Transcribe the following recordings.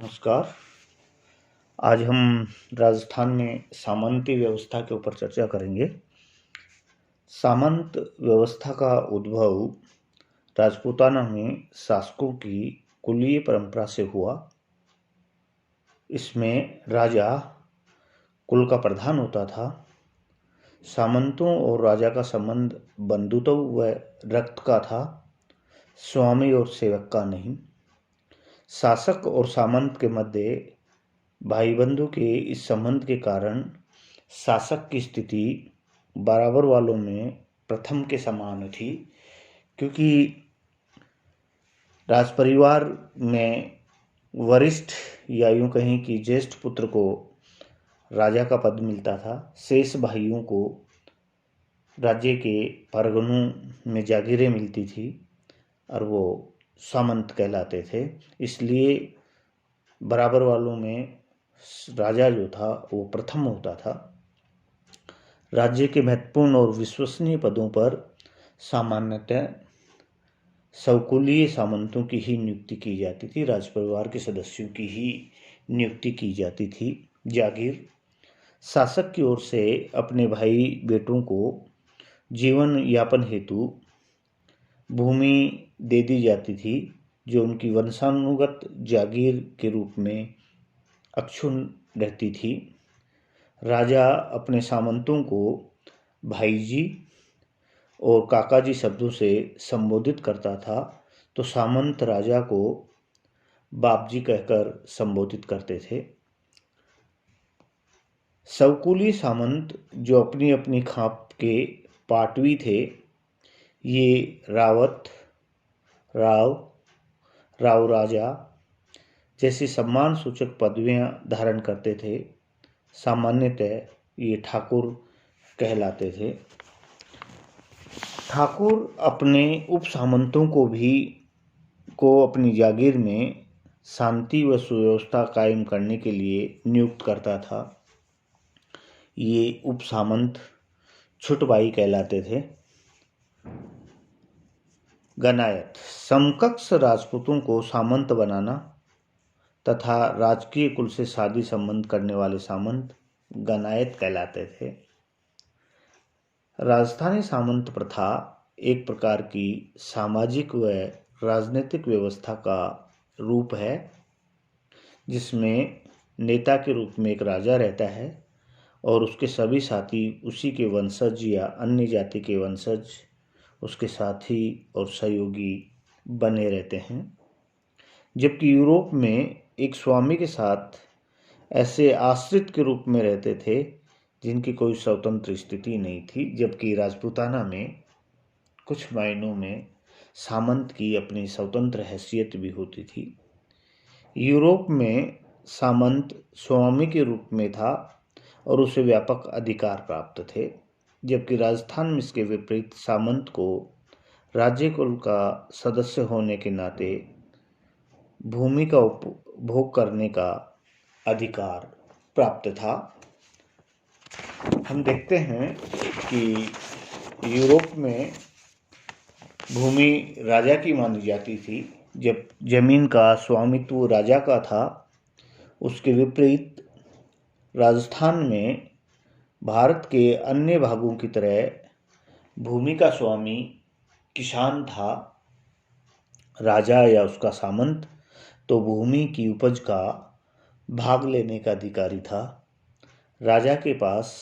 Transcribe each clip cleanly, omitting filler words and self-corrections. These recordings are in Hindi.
नमस्कार। आज हम राजस्थान में सामंती व्यवस्था के ऊपर चर्चा करेंगे। सामंत व्यवस्था का उद्भव राजपूताना में शासकों की कुलीय परंपरा से हुआ। इसमें राजा कुल का प्रधान होता था। सामंतों और राजा का संबंध बंधुत्व व रक्त का था, स्वामी और सेवक का नहीं। शासक और सामंत के मध्य भाई बंधु के इस संबंध के कारण शासक की स्थिति बराबर वालों में प्रथम के समान थी, क्योंकि राजपरिवार में वरिष्ठ या यूं कहें कि ज्येष्ठ पुत्र को राजा का पद मिलता था। शेष भाइयों को राज्य के परगनों में जागीरें मिलती थी और वो सामंत कहलाते थे। इसलिए बराबर वालों में राजा जो था वो प्रथम होता था। राज्य के महत्वपूर्ण और विश्वसनीय पदों पर सामान्यतः स्वकुलीय सामंतों की ही नियुक्ति की जाती थी, राजपरिवार के सदस्यों की ही नियुक्ति की जाती थी। जागीर शासक की ओर से अपने भाई बेटों को जीवन यापन हेतु भूमि दे दी जाती थी, जो उनकी वंशानुगत जागीर के रूप में अक्षुण्ण रहती थी। राजा अपने सामंतों को भाईजी और काकाजी शब्दों से संबोधित करता था, तो सामंत राजा को बापजी कहकर संबोधित करते थे। स्वकुलीय सामंत जो अपनी अपनी खाप के पाटवी थे, ये रावत, राव, राव राजा जैसी सम्मान सूचक पदवियां धारण करते थे। सामान्यतः ये ठाकुर कहलाते थे। ठाकुर अपने उप सामंतों को अपनी जागीर में शांति व सुव्यवस्था कायम करने के लिए नियुक्त करता था। ये उप सामंत छुटबाई कहलाते थे। गनायत समकक्ष राजपूतों को सामंत बनाना तथा राजकीय कुल से शादी संबंध करने वाले सामंत गनायत कहलाते थे। राजस्थानी सामंत प्रथा एक प्रकार की सामाजिक व राजनीतिक व्यवस्था का रूप है, जिसमें नेता के रूप में एक राजा रहता है और उसके सभी साथी उसी के वंशज या अन्य जाति के वंशज उसके साथी और सहयोगी बने रहते हैं। जबकि यूरोप में एक स्वामी के साथ ऐसे आश्रित के रूप में रहते थे जिनकी कोई स्वतंत्र स्थिति नहीं थी, जबकि राजपूताना में कुछ मायनों में सामंत की अपनी स्वतंत्र हैसियत भी होती थी। यूरोप में सामंत स्वामी के रूप में था और उसे व्यापक अधिकार प्राप्त थे, जबकि राजस्थान में इसके विपरीत सामंत को राज्य कुल का सदस्य होने के नाते भूमि का उपभोग करने का अधिकार प्राप्त था। हम देखते हैं कि यूरोप में भूमि राजा की मानी जाती थी, जब जमीन का स्वामित्व राजा का था। उसके विपरीत राजस्थान में भारत के अन्य भागों की तरह भूमि का स्वामी किसान था। राजा या उसका सामंत तो भूमि की उपज का भाग लेने का अधिकारी था। राजा के पास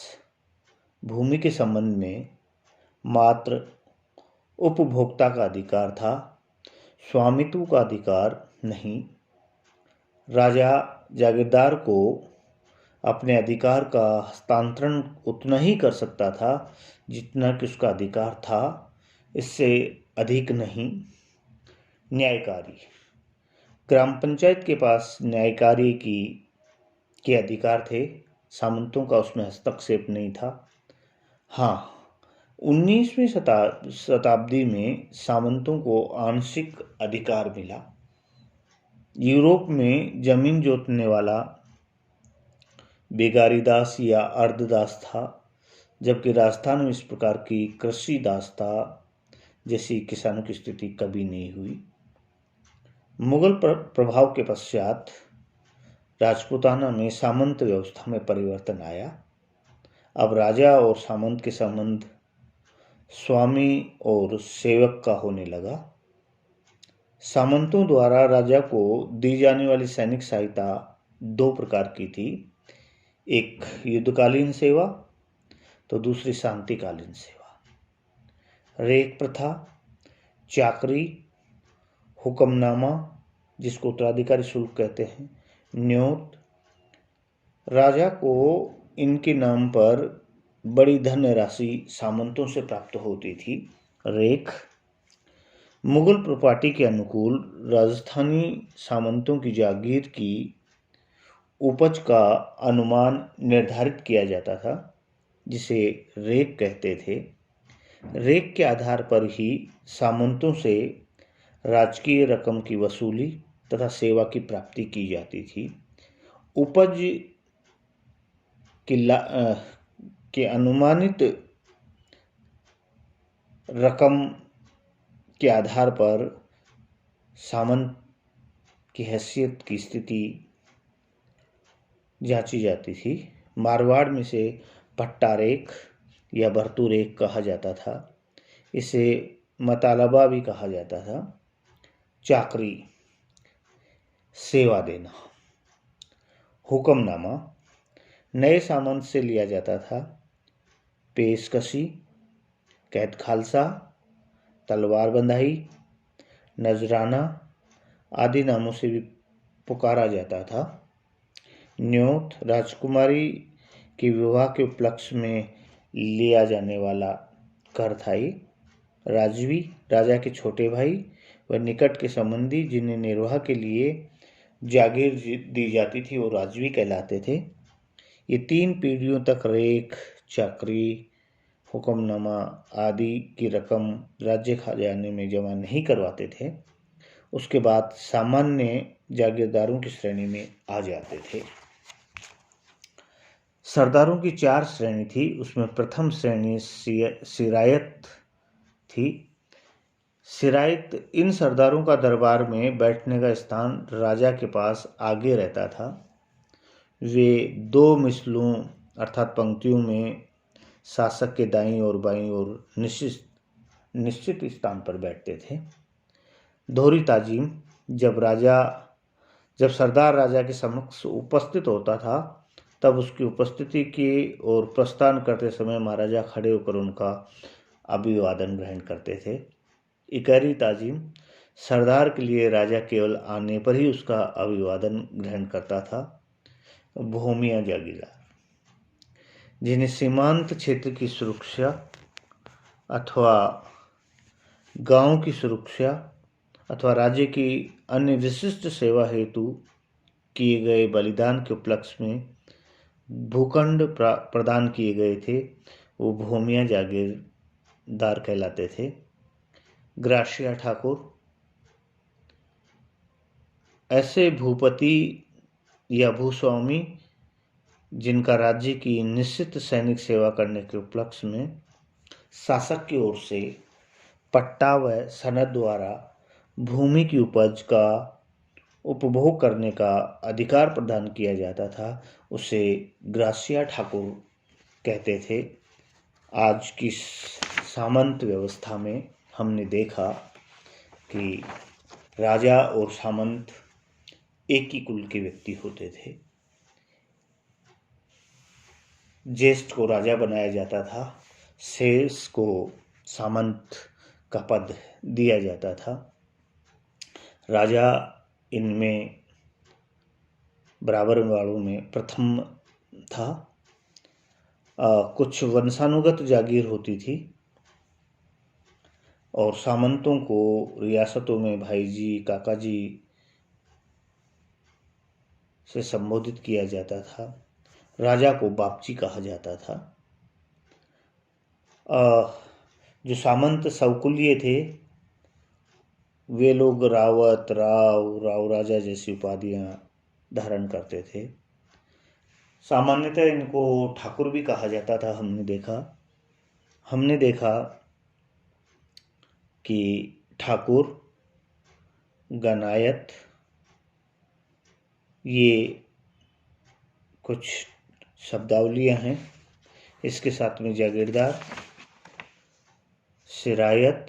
भूमि के संबंध में मात्र उपभोक्ता का अधिकार था, स्वामित्व का अधिकार नहीं। राजा जागीरदार को अपने अधिकार का हस्तांतरण उतना ही कर सकता था जितना कि उसका अधिकार था, इससे अधिक नहीं। न्यायकारी ग्राम पंचायत के पास न्यायकारी के अधिकार थे, सामंतों का उसमें हस्तक्षेप नहीं था। हाँ, 19वीं शताब्दी में सामंतों को आंशिक अधिकार मिला। यूरोप में जमीन जोतने वाला बेगारीदास या अर्धदास था, जबकि राजस्थान में इस प्रकार की कृषि दासता जैसी किसानों की स्थिति कभी नहीं हुई। मुगल प्रभाव के पश्चात राजपूताना में सामंत व्यवस्था में परिवर्तन आया। अब राजा और सामंत के संबंध स्वामी और सेवक का होने लगा। सामंतों द्वारा राजा को दी जाने वाली सैनिक सहायता दो प्रकार की थी, एक युद्धकालीन सेवा तो दूसरी शांतिकालीन सेवा। रेख प्रथा, चाकरी, हुक्मनामा जिसको उत्तराधिकारी शुल्क कहते हैं, न्योत, राजा को इनके नाम पर बड़ी धनराशि सामंतों से प्राप्त होती थी। रेख, मुगल प्रॉपर्टी के अनुकूल राजस्थानी सामंतों की जागीर की उपज का अनुमान निर्धारित किया जाता था, जिसे रेख कहते थे। रेख के आधार पर ही सामंतों से राजकीय रकम की वसूली तथा सेवा की प्राप्ति की जाती थी। उपज के अनुमानित रकम के आधार पर सामंत की हैसियत की स्थिति जांची जाती थी। मारवाड़ में से पट्टा रेख या भरतू रेख कहा जाता था। इसे मतालबा भी कहा जाता था। चाकरी, सेवा देना। हुक्मनामा नए सामंत से लिया जाता था। पेशकशी, कैद खालसा, तलवार बंधाई, नजराना आदि नामों से भी पुकारा जाता था। न्योत, राजकुमारी के विवाह के उपलक्ष्य में लिया जाने वाला कर था ये। राजवी, राजा के छोटे भाई व निकट के संबंधी जिन्हें निर्वाह के लिए जागीर दी जाती थी वो राजवी कहलाते थे। ये 3 पीढ़ियों तक रेख, चाकरी, हुक्मनामा आदि की रकम राज्य खजाने में जमा नहीं करवाते थे। उसके बाद सामान्य जागीरदारों की श्रेणी में आ जाते थे। सरदारों की 4 श्रेणी थी। उसमें प्रथम श्रेणी सिरायत थी। सिरायत इन सरदारों का दरबार में बैठने का स्थान राजा के पास आगे रहता था। वे 2 मिसलों अर्थात पंक्तियों में शासक के दाईं और बाईं ओर निश्चित स्थान पर बैठते थे। दोहरी ताजीम, जब सरदार राजा के समक्ष उपस्थित होता था तब उसकी उपस्थिति की और प्रस्थान करते समय महाराजा खड़े होकर उनका अभिवादन ग्रहण करते थे। इकहरी ताजीम, सरदार के लिए राजा केवल आने पर ही उसका अभिवादन ग्रहण करता था। भूमिया जागीरदार, जिन्हें सीमांत क्षेत्र की सुरक्षा अथवा गांव की सुरक्षा अथवा राज्य की अन्य विशिष्ट सेवा हेतु किए गए बलिदान के उपलक्ष्य में भूखंड प्रदान किए गए थे, वो भूमिया जागीरदार कहलाते थे। ग्रासिया ठाकुर, ऐसे भूपति या भूस्वामी जिनका राज्य की निश्चित सैनिक सेवा करने के उपलक्ष्य में शासक की ओर से पट्टा व सनद द्वारा भूमि की उपज का उपभोग करने का अधिकार प्रदान किया जाता था, उसे ग्रासिया ठाकुर कहते थे। आज की सामंत व्यवस्था में हमने देखा कि राजा और सामंत एक ही कुल के व्यक्ति होते थे। ज्येष्ठ को राजा बनाया जाता था, शेष को सामंत का पद दिया जाता था। राजा इनमें बराबर वालों में प्रथम था। कुछ वंशानुगत जागीर होती थी और सामंतों को रियासतों में भाई जी, काका जी से संबोधित किया जाता था। राजा को बापजी कहा जाता था। जो सामंत सवकुलीय थे वे लोग रावत, राव राजा जैसी उपाधियां धारण करते थे। सामान्यतः इनको ठाकुर भी कहा जाता था। हमने देखा कि ठाकुर, गनायत ये कुछ शब्दावलियाँ हैं। इसके साथ में जागीरदार, सिरायत,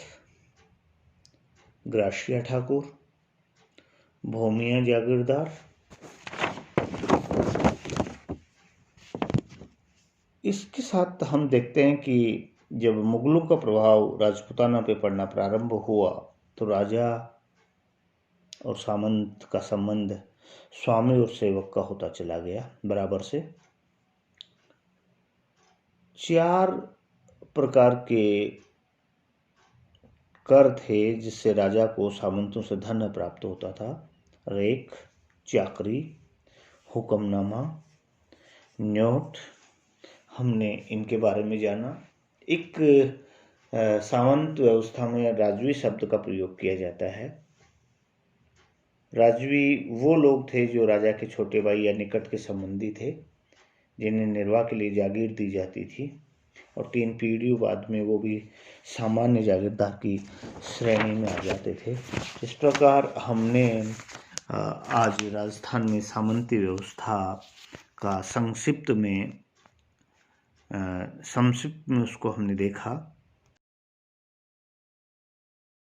ग्राशिया ठाकुर, भूमिया जागीरदार। इसके साथ हम देखते हैं कि जब मुगलों का प्रभाव राजपूताना पे पड़ना प्रारंभ हुआ तो राजा और सामंत का संबंध स्वामी और सेवक का होता चला गया बराबर से। 4 प्रकार के कर थे जिससे राजा को सामंतों से धन प्राप्त होता था। रेख, चाकरी, हुक्मनामा, न्योट। हमने इनके बारे में जाना। एक सामंत व्यवस्था में राजवी शब्द का प्रयोग किया जाता है। राजवी वो लोग थे जो राजा के छोटे भाई या निकट के संबंधी थे, जिन्हें निर्वाह के लिए जागीर दी जाती थी, और 3 पीढ़ियों बाद में वो भी सामान्य जागीरदार की श्रेणी में आ जाते थे। इस प्रकार हमने आज राजस्थान में सामंती व्यवस्था का संक्षिप्त में उसको हमने देखा।